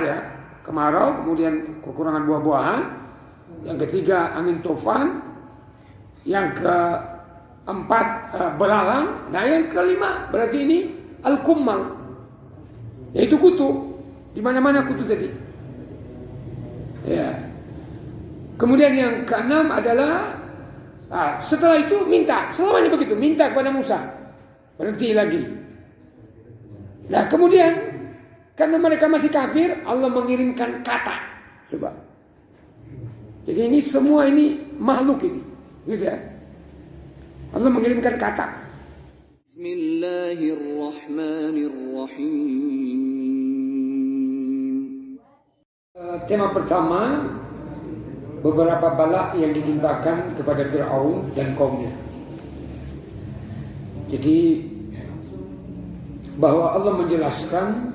ya, kemarau, kemudian kekurangan buah-buahan. Yang ketiga angin tufan. Yang keempat belalang. Nah yang kelima berarti ini al-kummal, yaitu kutu. Di mana-mana kutu tadi. Ya. Kemudian yang keenam adalah setelah itu minta, selamanya begitu, minta kepada Musa, berhenti lagi. Nah kemudian karena mereka masih kafir, Allah mengirimkan kata. Coba. Jadi ini semua ini makhluk ini, gitu ya. Allah mengirimkan kata. Bismillahirrahmanirrahim. Tema pertama, beberapa bala yang ditimpakan kepada Fir'aun dan kaumnya. Jadi bahwa Allah menjelaskan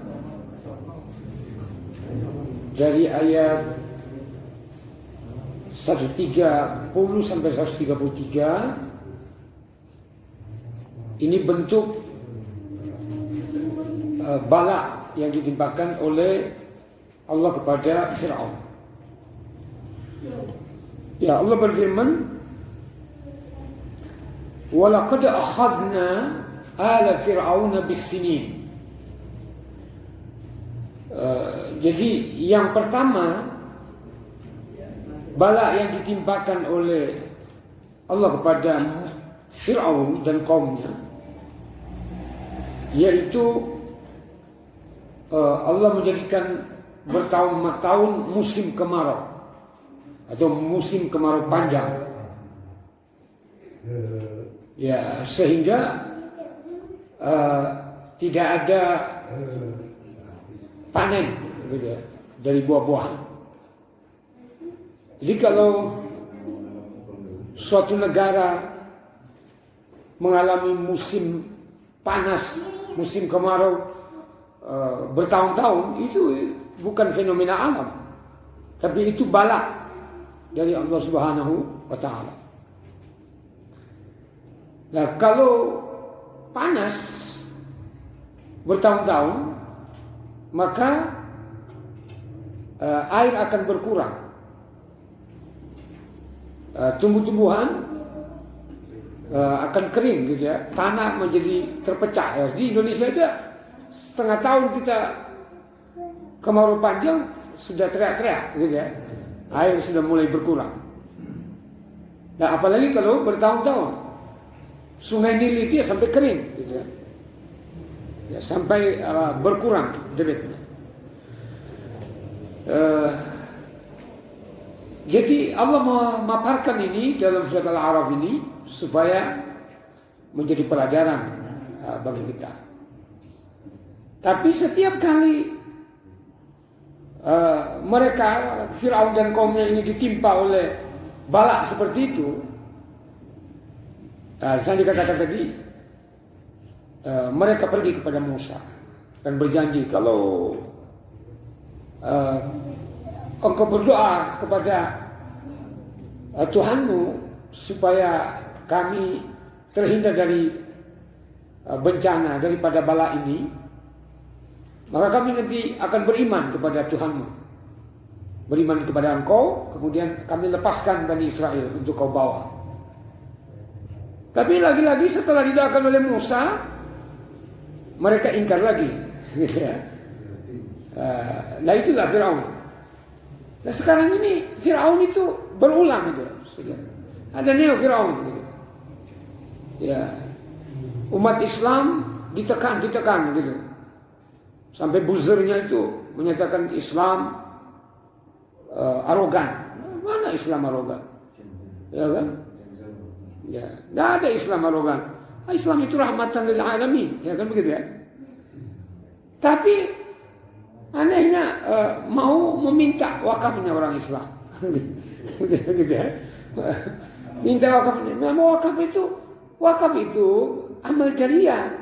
dari ayat 130 sampai 133 ini bentuk bala yang ditimpakan oleh Allah kepada Fir'aun. Ya, Allah berfirman, "Walaqad akhadna ala fir'auna bis-sinin." Jadi yang pertama bala yang ditimpakan oleh Allah kepada Fir'aun dan kaumnya, yaitu Allah menjadikan bertahun-tahun musim kemarau atau musim kemarau panjang. Ya, sehingga tidak ada panen gitu ya, dari buah-buahan. Jadi kalau suatu negara mengalami musim panas, musim kemarau bertahun-tahun, itu bukan fenomena alam, tapi itu bala dari Allah Subhanahu wa Ta'ala. Nah, kalau panas bertahun-tahun, maka air akan berkurang. Tumbuh-tumbuhan akan kering gitu ya. Tanah menjadi terpecah. Ya. Di Indonesia aja setengah tahun kita kemarau panjang sudah teriak-teriak gitu ya. Air sudah mulai berkurang. Nah, apalagi kalau bertahun-tahun. Sungai Nil itu ya sampai kering gitu ya. Ya, sampai berkurang debitnya. Jadi Allah memaparkan ini dalam surat Al-A'raf ini supaya menjadi pelajaran bagi kita. Tapi setiap kali mereka Fir'aun dan kaumnya ini ditimpa oleh bala seperti itu, saya dikatakan tadi, mereka pergi kepada Musa dan berjanji, kalau engkau berdoa kepada Tuhanmu supaya kami terhindar dari bencana daripada bala ini, maka kami nanti akan beriman kepada Tuhanmu, beriman kepada engkau, kemudian kami lepaskan Bani Israel untuk kau bawa. Tapi lagi-lagi setelah didoakan oleh Musa, mereka ingkar lagi. Nah itulah Fir'aun. Nah sekarang ini Fir'aun itu berulang gitu. Ada neo Fir'aun gitu. Ya, umat Islam ditekan gitu. Sampai buzzernya itu menyatakan Islam arogan. Mana Islam arogan? Ya kan? Ya, tidak ada Islam arogan. Islam itu rahmatan lil alamin, ya kan begitu ya. Tapi anehnya mau meminta wakafnya orang Islam, gitu ya. Minta wakafnya. Nah, wakaf itu amal jariah.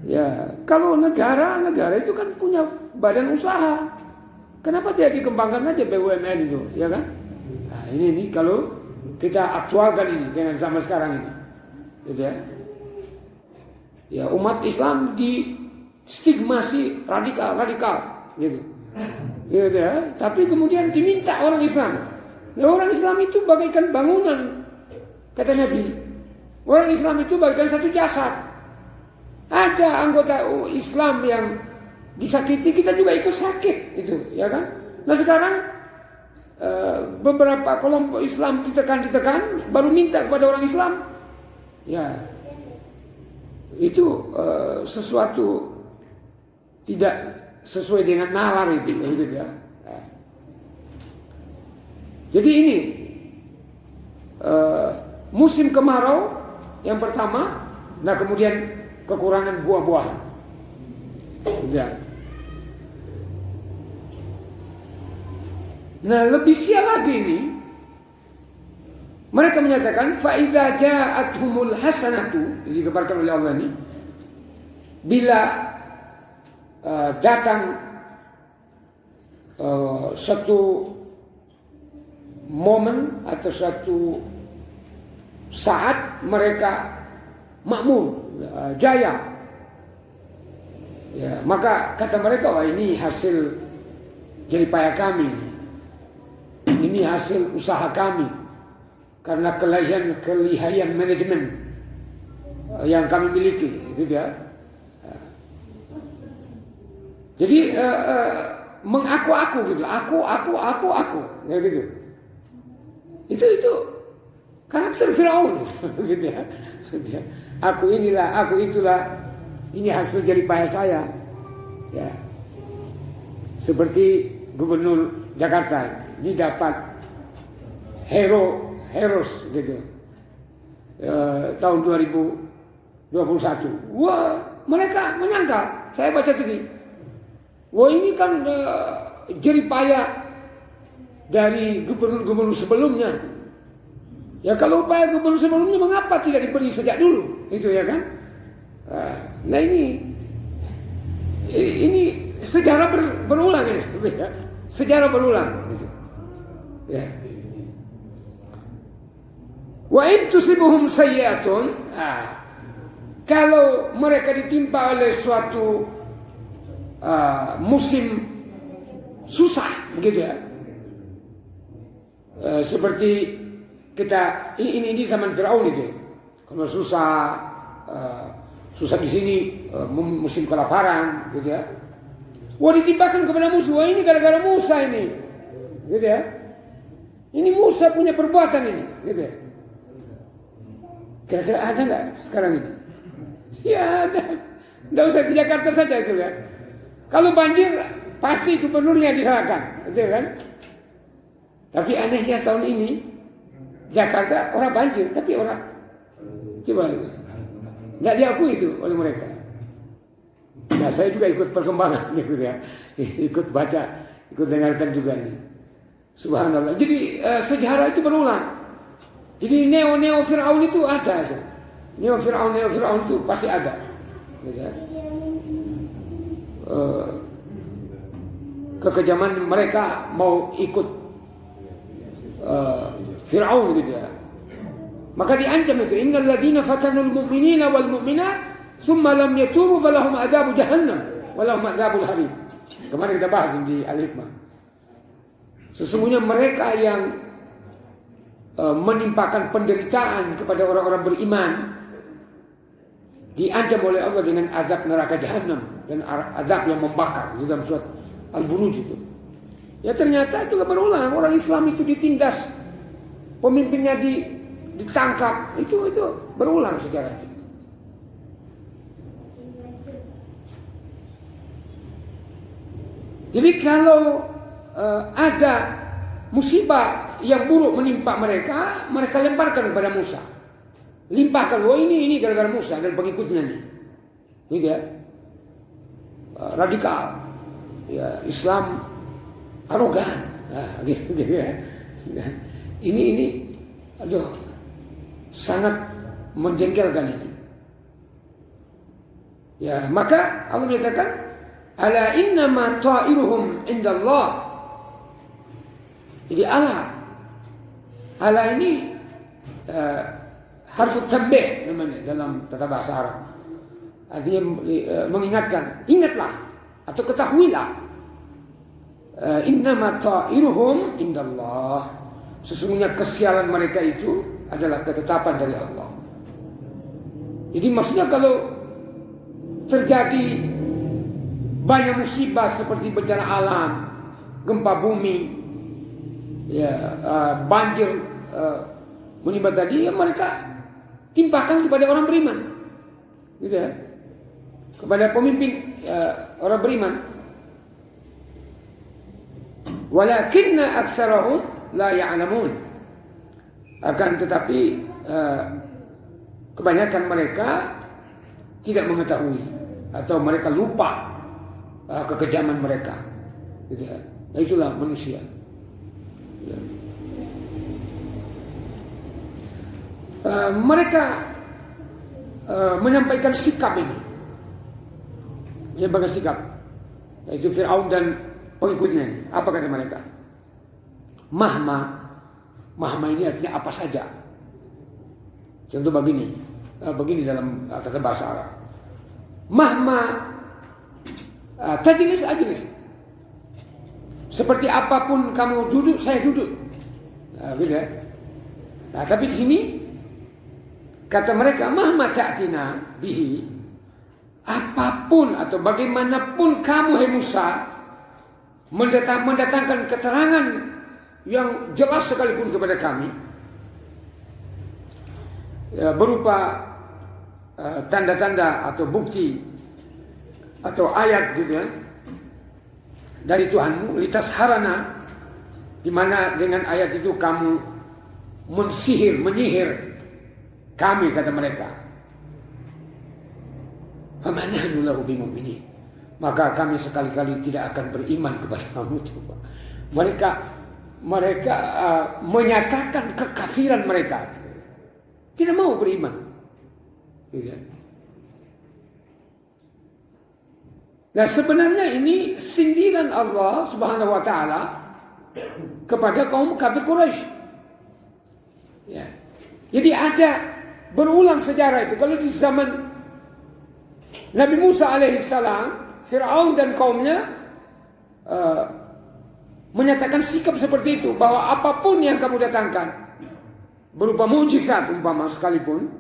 Ya, kalau negara itu kan punya badan usaha. Kenapa tidak dikembangkan aja BUMN itu, ya kan? Nah, ini kalau kita aktualkan ini dengan zaman sekarang ini, gitu ya. Ya, umat Islam di stigmasi radikal, gitu. Gitu ya. Tapi kemudian diminta orang Islam. Nah, orang Islam itu bagaikan bangunan, kata Nabi. Orang Islam itu bagaikan satu jasad. Ada anggota Islam yang disakiti, kita juga ikut sakit, itu, ya kan? Nah sekarang beberapa kelompok Islam ditekan, baru minta kepada orang Islam, ya itu sesuatu tidak sesuai dengan nalar itu, gitu ya. Jadi ini musim kemarau yang pertama, nah kemudian kekurangan buah-buahan. Ya. Nah lebih sial lagi ini, mereka menyatakan faiza ja'athumul hasanatu, dikabarkan oleh Allah ini, bila datang satu momen atau satu saat mereka makmur, jaya, ya, maka kata mereka, wah ini hasil jeripaya kami, ini hasil usaha kami, karena kelihayan manajemen yang kami miliki, gitu ya. Jadi mengaku-aku gitu, aku, ya gitu. Itu karakter Firaun, gitu ya. Aku inilah, aku itulah, ini hasil jeripaya saya, ya. Seperti Gubernur Jakarta, ini dapat heros gitu, tahun 2021. Wah, mereka menyangka, saya baca tadi, wah ini kan jeripaya dari gubernur-gubernur sebelumnya. Ya kalau upaya gubernur sebelumnya mengapa tidak diberi sejak dulu, itu ya kan? Nah ini sejarah berulang ini, ya. Sejarah berulang. Ya. Wa in tusibuhum sayyi'atun, kalau mereka ditimpa oleh suatu musim susah, begitu ya. Seperti kita ini zaman Firaun itu, kalau susah di sini, musim kelaparan, gitu ya. Wah ditimpakan kepada musuh, wah ini gara-gara Musa ini, gitu ya. Ini Musa punya perbuatan ini, gitu ya. Kira-kira ada nggak sekarang ini? Ya ada, nggak usah ke Jakarta saja itu ya. Kalau banjir pasti gubernurnya disalahkan, gitu kan? Tapi anehnya tahun ini Jakarta orang banjir, tapi orang gimana? Nggak diakui itu oleh mereka. Nah saya juga ikut perkembangan gitu ya, ikut baca, ikut dengarkan juga ini. Subhanallah. Jadi sejarah itu berulang. Jadi neo Firaun itu ada tuh. Neo Firaun itu pasti ada. Gitu ya. Kekejaman mereka mau ikut Firaun gitu ya. Maka diancam itu, innal ladzina fatanul mu'minina wal mu'minat tsumma lam yatubu falahum adzabu jahannam walahum adzabul harim. Kemarin kita bahas di Al-Hikmah. Sesungguhnya mereka yang menimpakan penderitaan kepada orang-orang beriman diancam oleh Allah dengan azab neraka jahannam dan azab yang membakar, di dalam surat Al-Buruj itu. Ya ternyata juga berulang, orang Islam itu ditindas, pemimpinnya ditangkap, itu berulang sejarah itu. Jadi kalau ada musibah yang buruk menimpa mereka lemparkan kepada Musa. Limpahkan, wah ini gara-gara Musa dan pengikutnya nih. Gitu ya. Radikal. Ya, Islam arogan. Nah, gitu ya. Ini aduh, sangat menjengkelkan ini. Ya, maka Allah menyatakan, ala innama ta'iruhum indallah. Jadi ala ini harfu tanbih namanya dalam tata bahasa Arab. Artinya mengingatkan, ingatlah atau ketahuilah innama ta'iruhum indallah. Sesungguhnya kesialan mereka itu adalah ketetapan dari Allah. Jadi maksudnya kalau terjadi banyak musibah seperti bencana alam, gempa bumi, banjir menimpa tadi, ya mereka timpakan kepada orang beriman, gitu ya, kepada pemimpin orang beriman. Walakinna aktsarahum la ya'lamun. Akan tetapi kebanyakan mereka tidak mengetahui atau mereka lupa kekejaman mereka. Gitu ya. Nah, itulah manusia. Ya. Mereka menyampaikan sikap ini, menyampaikan sikap, yaitu Fir'aun dan pengikutnya. Apa kata mereka? Mahma ini artinya apa saja. Contoh begini dalam kata bahasa Arab. Mahma tajlis ajlis. Seperti apapun kamu duduk, saya duduk. Nah, gitu ya. Nah, tapi di sini kata mereka, mahma ta'tina bihi, apapun atau bagaimanapun kamu, hai Musa, mendatangkan keterangan yang jelas sekalipun kepada kami, ya, berupa tanda-tanda atau bukti atau ayat gitu ya, dari Tuhanmu, litas harana, di mana dengan ayat itu kamu menyihir kami, kata mereka. Famanahnu lahu bimu'minin. Maka kami sekali-kali tidak akan beriman kepada kamu. Coba. Mereka menyatakan kekafiran mereka. Tidak mau beriman. Nah, sebenarnya ini sindiran Allah Subhanahu wa taala kepada kaum kafir Quraisy. Ya. Jadi ada berulang sejarah itu. Kalau di zaman Nabi Musa alaihissalam, Fir'aun dan kaumnya menyatakan sikap seperti itu, bahwa apapun yang kamu datangkan berupa mujizat umpama sekalipun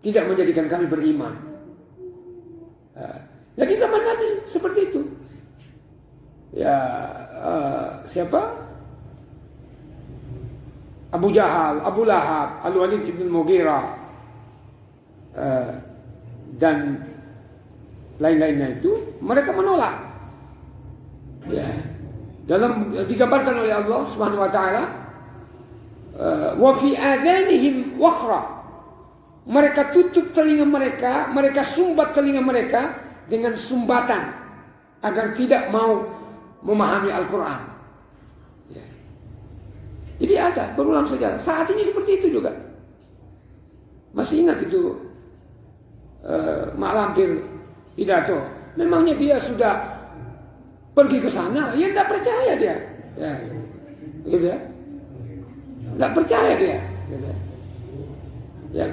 tidak menjadikan kami beriman. Jadi zaman Nabi seperti itu. Ya, siapa? Abu Jahal, Abu Lahab, Al-Walid ibn Mughirah, dan lain-lainnya itu, mereka menolak. Ya. Dalam digambarkan oleh Allah Subhanahu wa taala, wa fi adhanihim waqra. Mereka tutup telinga mereka, mereka sumbat telinga mereka dengan sumbatan agar tidak mau memahami Al-Qur'an. Jadi ada berulang sejarah. Saat ini seperti itu juga. Masih ingat itu Mak Lampir pidato. Memangnya dia sudah pergi ke sana? Ya tidak percaya dia. Ya, gitu ya. Tidak percaya dia. Gitu ya. Ya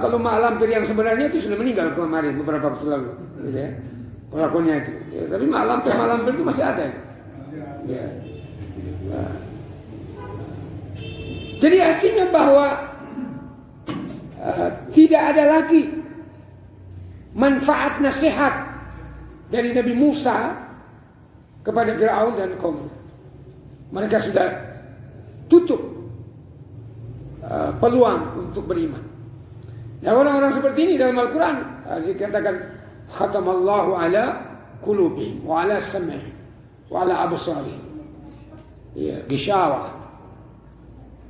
kalau Mak Lampir yang sebenarnya itu sudah meninggal kemarin beberapa waktu lalu. Gitu ya. Pelakunya itu. Ya, tapi Mak Lampir itu masih ada. Ya. Nah. Jadi artinya bahwa tidak ada lagi manfaat nasihat dari Nabi Musa kepada Fir'aun dan kaumnya. Mereka sudah tutup peluang untuk beriman. Nah, orang-orang seperti ini dalam Al-Quran dikatakan khatamallahu ala qulubihim wa ala sam'ihim wa ala absarihim. Ya, gisyawa.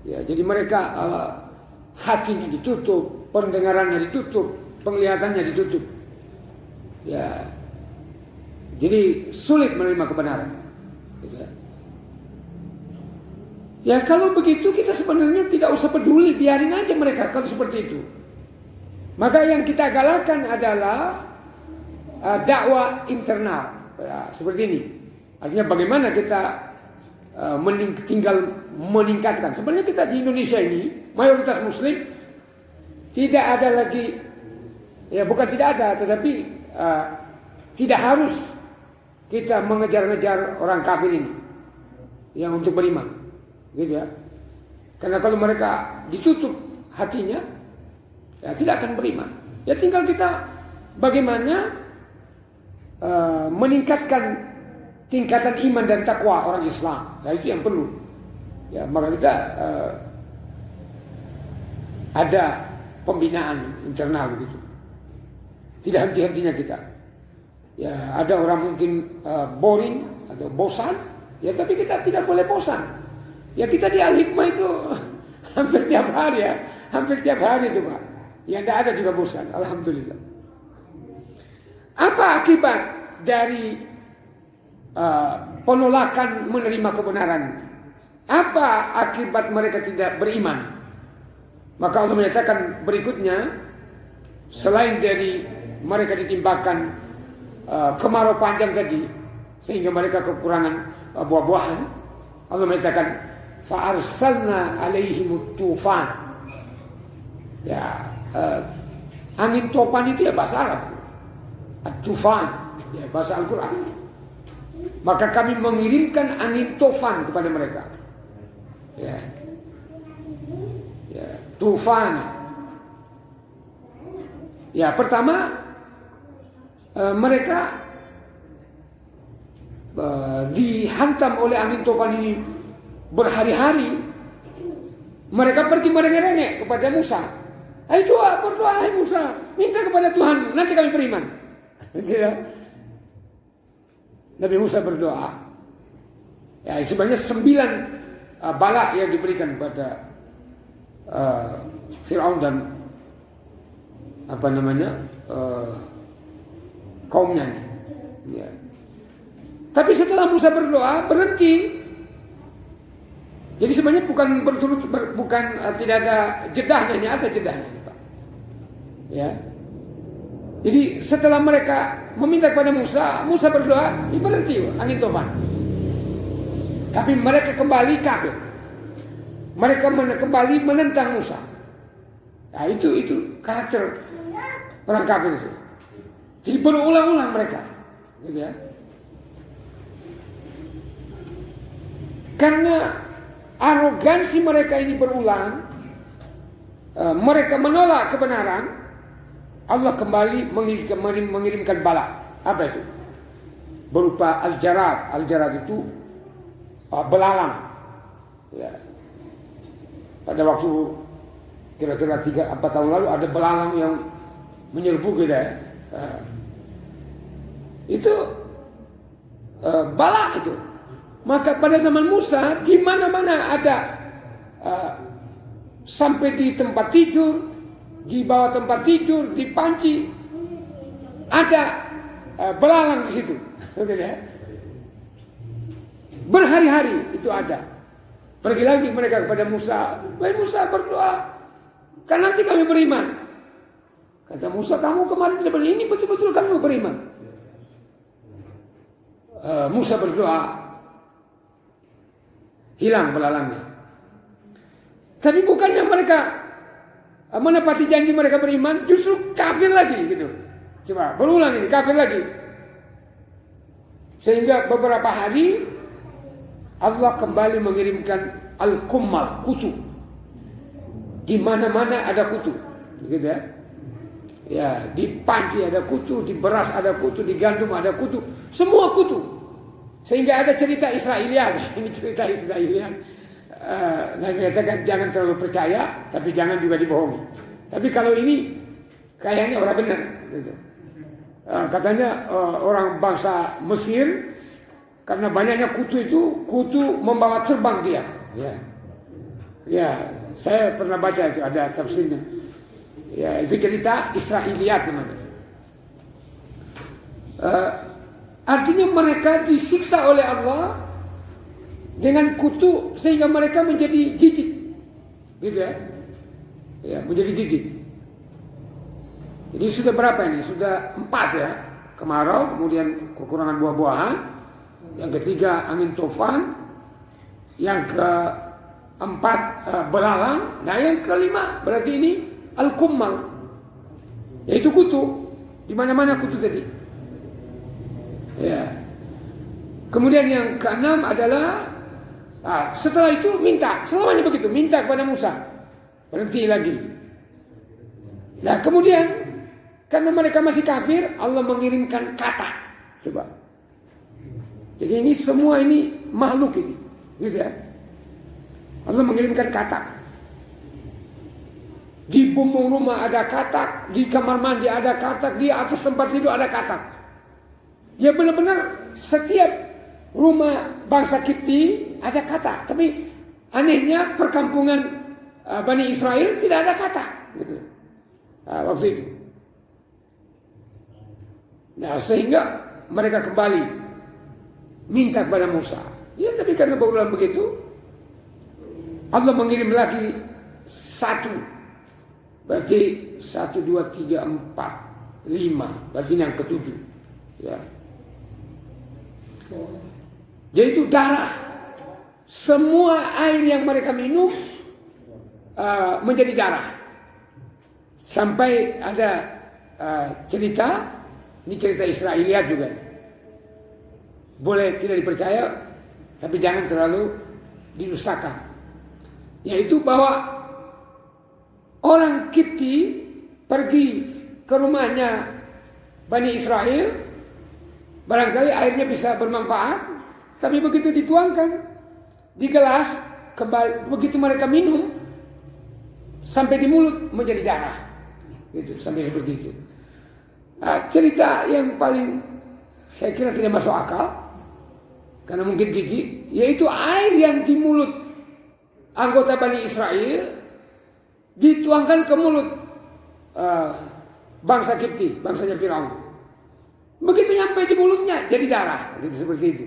Ya, jadi mereka hatinya ditutup, pendengarannya ditutup, penglihatannya ditutup. Ya, jadi sulit menerima kebenaran. Ya, kalau begitu kita sebenarnya tidak usah peduli, biarin aja mereka kalau seperti itu. Maka yang kita galakkan adalah dakwah internal, ya, seperti ini. Artinya bagaimana kita tinggal meningkatkan. Sebenarnya kita di Indonesia ini mayoritas Muslim, tidak ada lagi, ya bukan tidak ada, tetapi tidak harus kita mengejar-ngejar orang kafir ini. yang untuk beriman, gitu ya. Karena kalau mereka ditutup hatinya, ya tidak akan beriman. Ya tinggal kita bagaimana meningkatkan tingkatan iman dan takwa orang Islam. Nah itu yang perlu. Ya maka kita ada pembinaan internal begitu. Tidak henti-hentinya kita. Ya ada orang mungkin boring atau bosan, ya tapi kita tidak boleh bosan. Ya kita di Al-Hikmah itu hampir tiap hari ya, hampir tiap hari itu Pak. Ya tidak ada juga bosan, alhamdulillah. Apa akibat dari penolakan menerima kebenaran? Apa akibat mereka tidak beriman? Maka Allah menyatakan berikutnya, selain dari mereka ditimpakan kemarau panjang tadi, sehingga mereka kekurangan buah-buahan, Allah menyatakan fa'arsalna alaihimut tufan. Ya, angin topan itu ya bahasa Arab, at-tufan, ya bahasa Al-Quran. Maka kami mengirimkan angin tufan kepada mereka. Ya, ya, tufan. Ya, pertama mereka dihantam oleh angin tufan ini berhari-hari. Mereka pergi merengek-rengek kepada Musa. Hai doa, berdoa, hai Musa, minta kepada Tuhan, nanti kami beriman. Nabi Musa berdoa. Ya, sebenarnya 9 bala yang diberikan kepada Fir'aun dan kaumnya. Ya. Tapi setelah Musa berdoa berhenti. Jadi sebenarnya bukan tidak ada jedahnya, ada jedahnya, Pak. Ya. Jadi setelah mereka meminta kepada Musa, Musa berdoa, berhenti angin tufan. Tapi mereka kembali kafir. Mereka kembali menentang Musa. Nah, itu karakter orang kafir itu. Jadi berulang-ulang mereka, gitu ya. Karena arogansi mereka ini berulang, mereka menolak kebenaran, Allah kembali mengirimkan bala. Apa itu? Berupa al-jarad. Al-jarad itu belalang. Ya. Pada waktu kira-kira 3-4 tahun lalu ada belalang yang menyerbu kita ya. Itu bala itu. Maka pada zaman Musa di mana-mana ada sampai di tempat tidur, di bawah tempat tidur, di panci ada belalang di situ. Berhari-hari itu ada. Pergi lagi mereka kepada Musa, "Wahai Musa, berdoa, kan nanti kami beriman." Kata Musa, "Kamu kemarin tidak beriman, ini betul-betul kami mau beriman." Musa berdoa, hilang belalangnya. Tapi bukannya mereka menepati janji mereka beriman, justru kafir lagi gitu. Coba berulang ini, kafir lagi. Sehingga beberapa hari Allah kembali mengirimkan al-kummal, kutu. Di mana-mana ada kutu, gitu ya. Ya, di panci ada kutu, di beras ada kutu, di gandum ada kutu, semua kutu. Sehingga ada cerita Israeliat, ini cerita Israeliat. Nabi katakan jangan terlalu percaya, tapi jangan juga dibohongi. Tapi kalau ini kayaknya orang benar. Gitu. Katanya orang bangsa Mesir, karena banyaknya kutu itu, kutu membawa terbang dia. Ya, ya, saya pernah baca itu, ada tafsirnya. Ya, itu cerita Israeliat namanya. Artinya mereka disiksa oleh Allah dengan kutu sehingga mereka menjadi jijik, gitu ya, ya menjadi jijik. Jadi sudah berapa ini? Sudah 4 ya, kemarau, kemudian kekurangan buah-buahan, yang ketiga angin tufan, yang keempat belalang, nah yang kelima berarti ini al-kummal, yaitu kutu, di mana-mana kutu tadi. Ya. Kemudian yang keenam adalah Nah, setelah itu minta, selamanya begitu, minta kepada Musa, berhenti lagi. Nah kemudian karena mereka masih kafir, Allah mengirimkan kata. Coba. Jadi ini semua ini makhluk ini, gitu ya. Allah mengirimkan kata. Di bumbung rumah ada katak, di kamar mandi ada katak, di atas tempat tidur ada katak. Ya benar-benar setiap rumah bangsa Kipti ada katak. Tapi anehnya perkampungan Bani Israel tidak ada katak. Gitu. Nah, waktu itu. Nah sehingga mereka kembali minta kepada Musa. Ya tapi karena berulang begitu, Allah mengirim lagi satu. Berarti 1, 2, 3, 4, 5. Berarti yang ketujuh. Ya. Jadi itu darah. Semua air yang mereka minum menjadi darah. Sampai ada cerita, ini cerita Israeliat juga. Boleh tidak dipercaya, tapi jangan terlalu didustakan. Yaitu bahwa orang Kipti pergi ke rumahnya Bani Israel, barangkali airnya bisa bermanfaat, tapi begitu dituangkan di gelas, begitu mereka minum, sampai di mulut menjadi darah, gitu, sampai seperti itu. Nah, cerita yang paling saya kira tidak masuk akal, karena mungkin jijik, yaitu air yang di mulut anggota Bani Israel dituangkan ke mulut bangsa Kipti, bangsanya Firaun. Begitu nyampe di mulutnya jadi darah, gitu, seperti itu.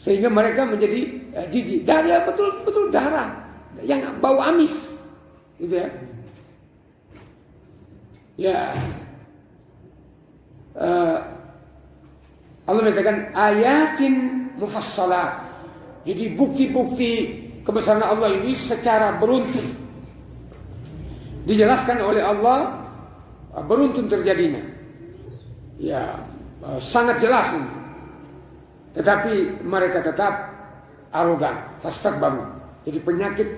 Sehingga mereka menjadi jijik. Darah betul-betul darah yang bau amis, gitu ya. Ya, Allah mengatakan ayatin mufassalat. Jadi bukti-bukti kebesaran Allah ini secara beruntun dijelaskan oleh Allah, beruntun terjadinya. Ya, sangat jelas ini. Tetapi mereka tetap arogan, fastakbaru. Jadi penyakit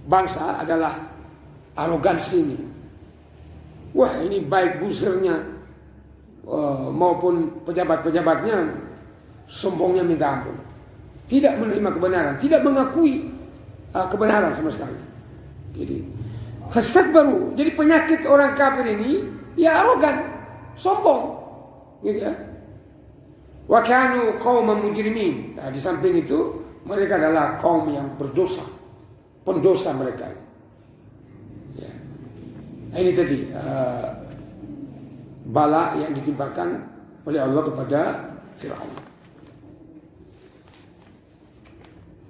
bangsa adalah arogansi ini. Wah, ini baik busernya maupun pejabat-pejabatnya sombongnya minta ampun. Tidak menerima kebenaran, tidak mengakui kebenaran sama sekali. Jadi fastakbaru. Jadi penyakit orang kafir ini ya arogan, sombong, gitu ya. Wa kanu qauman mujrimin. Nah, di samping itu mereka adalah kaum yang berdosa, pendosa mereka. Ya. Nah, ini tadi bala yang ditimpakan oleh Allah kepada Firaun.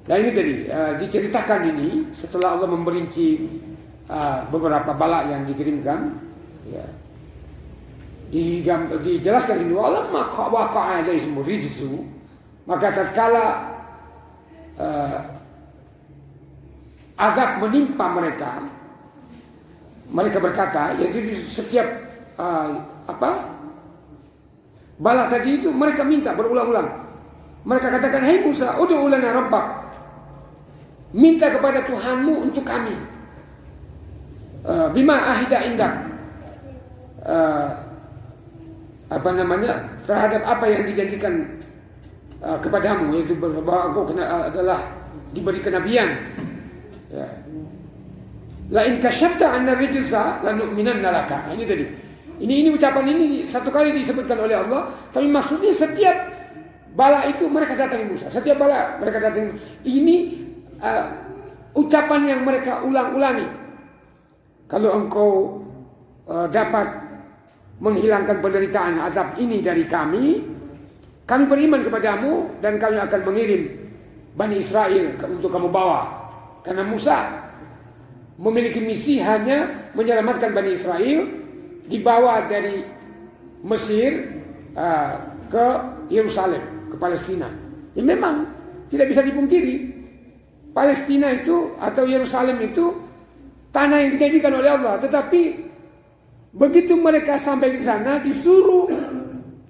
Nah ini tadi diceritakan ini setelah Allah memperinci beberapa bala yang dikirimkan, ya. Dijelaskan ini Allah waqa'a alaihim rijzu, maka tatkala azab menimpa mereka, mereka berkata, yaitu di setiap bala tadi itu mereka minta berulang-ulang. Mereka katakan, "Hai Musa, ud'u lana rabbak." Minta kepada Tuhanmu untuk kami. Bima ahida indak. Terhadap apa yang dijanjikan kepadamu, yaitu bahwa engkau adalah diberi kenabian. Ya. La in kasyafta 'anna rijza lanu'minanna laka. Ini tadi. Ini ucapan ini satu kali disebutkan oleh Allah, tapi maksudnya setiap bala itu mereka datangi Musa. Setiap bala mereka datangi. Ini ucapan yang mereka ulang-ulangi. Kalau engkau dapat menghilangkan penderitaan azab ini dari kami beriman kepadamu dan kami akan mengirim Bani Israel untuk kamu bawa. Karena Musa memiliki misi hanya menyelamatkan Bani Israel, dibawa dari Mesir ke Yerusalem, ke Palestina. Ya memang tidak bisa dipungkiri, Palestina itu atau Yerusalem itu tanah yang dijanjikan oleh Allah. Tetapi begitu mereka sampai di sana,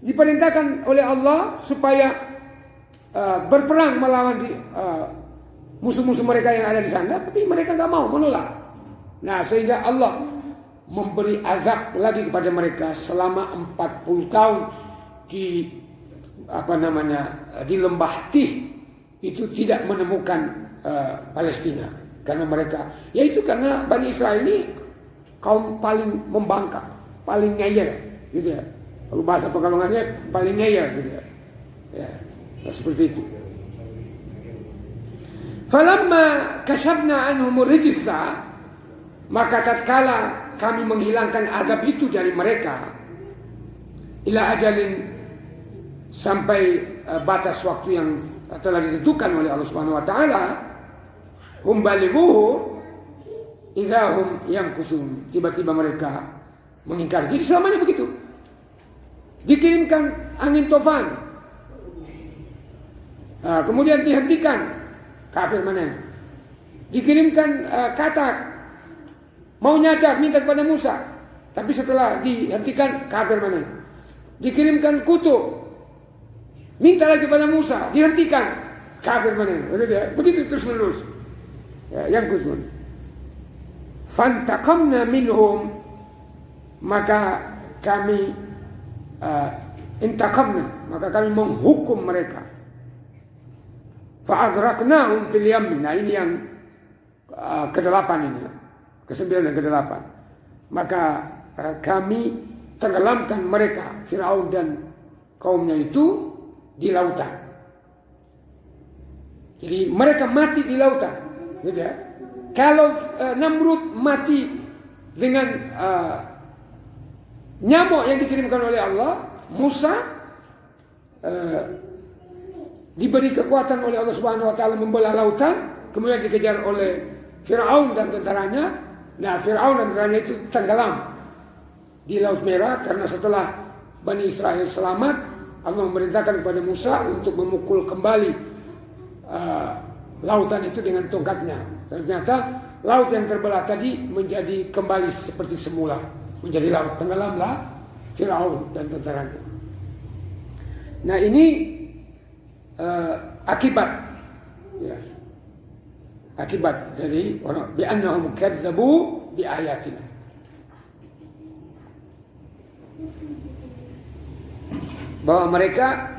diperintahkan oleh Allah supaya berperang melawan musuh-musuh mereka yang ada di sana, tapi mereka nggak mau menolak. Nah, sehingga Allah memberi azab lagi kepada mereka selama 40 tahun di di lembah Tih, itu tidak menemukan Palestina karena mereka, yaitu karena Bani Israel ini kaum paling membangkang, paling ngeyel, gitu ya. Kalau bahasa Pekalongannya paling ngeyel, gitu ya. Ya, seperti itu. Falamma kasyafna anhum rijsa, maka tatkala kami menghilangkan azab itu dari mereka, ila ajalin, sampai batas waktu yang telah ditentukan oleh Allah Subhanahu wa taala, hum balighuhu idza hum yankusun, tiba-tiba mereka mengingkari. Jadi selamanya begitu. Dikirimkan angin tofan, kemudian dihentikan, kafir mana? Dikirimkan katak, mau nyadar minta kepada Musa, tapi setelah dihentikan, kafir mana? Dikirimkan kutu, minta lagi kepada Musa, dihentikan, kafir mana? Begitu terus menerus. Yang kuzun. Fantaqamna minhum, maka kami intaqamna, maka kami menghukum mereka. Fa'aghraqnahum fil yam. Nah, ini yang ke-8 ini, ke-9 dan ke-8. Maka kami tenggelamkan mereka, Firaun dan kaumnya itu, di lautan. Jadi mereka mati di lautan, gitu ya. Kalau Namrud mati dengan nyamuk yang dikirimkan oleh Allah, Musa diberi kekuatan oleh Allah Subhanahu wa taala membelah lautan, kemudian dikejar oleh Firaun dan tentaranya. Nah, Firaun dan tentaranya itu tenggelam di Laut Merah, karena setelah Bani Israel selamat, Allah memerintahkan kepada Musa untuk memukul kembali lautan itu dengan tongkatnya. Ternyata laut yang terbelah tadi menjadi kembali seperti semula, menjadi laut. Tenggelamlah Firaun dan tentaranya. Nah, ini akibat, ya, akibat dari orang bi'annahum kadzabu biayatina. Bahwa mereka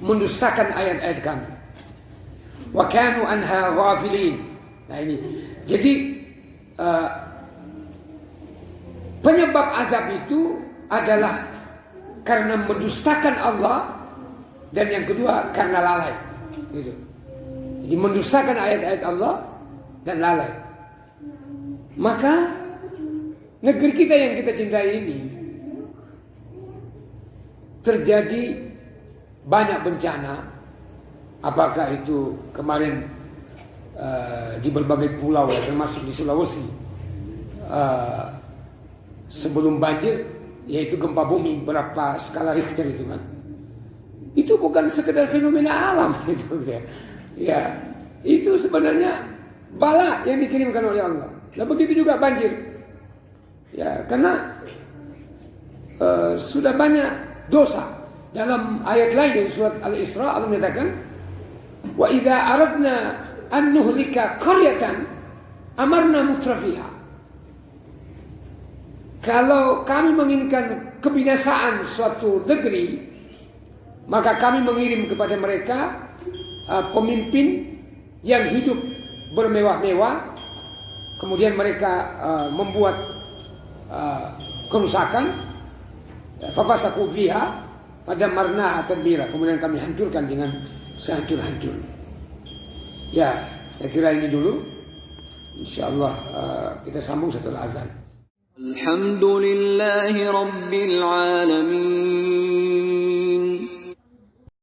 mendustakan ayat-ayat kami. Wa kanu anha ghafilin. Nah, ini. Jadi penyebab azab itu adalah karena mendustakan Allah, dan yang kedua karena lalai. Gitu. Jadi mendustakan ayat-ayat Allah dan lalai. Maka negeri kita yang kita cintai ini terjadi banyak bencana, apakah itu kemarin di berbagai pulau, ya, termasuk di Sulawesi, sebelum banjir, yaitu gempa bumi berapa skala Richter itu kan, itu bukan sekedar fenomena alam itu, ya, itu sebenarnya bala yang dikirimkan oleh Allah. Dan begitu juga banjir, ya, karena sudah banyak dosa. Dalam ayat lain dari surat Al-Isra, Allah menyatakan, wa idza aradna an nuhlika qaryatan amarna mutrafiha. Kalau kami menginginkan kebinasaan suatu negeri, maka kami mengirim kepada mereka pemimpin yang hidup bermewah-mewah, kemudian mereka membuat kerusakan, fafasaku fiha pada marna tadbira, kemudian kami hancurkan dengan sehancur-hancur. Ya, saya kira ini dulu. Insyaallah kita sambung setelah azan. Alhamdulillahi rabbil alamin.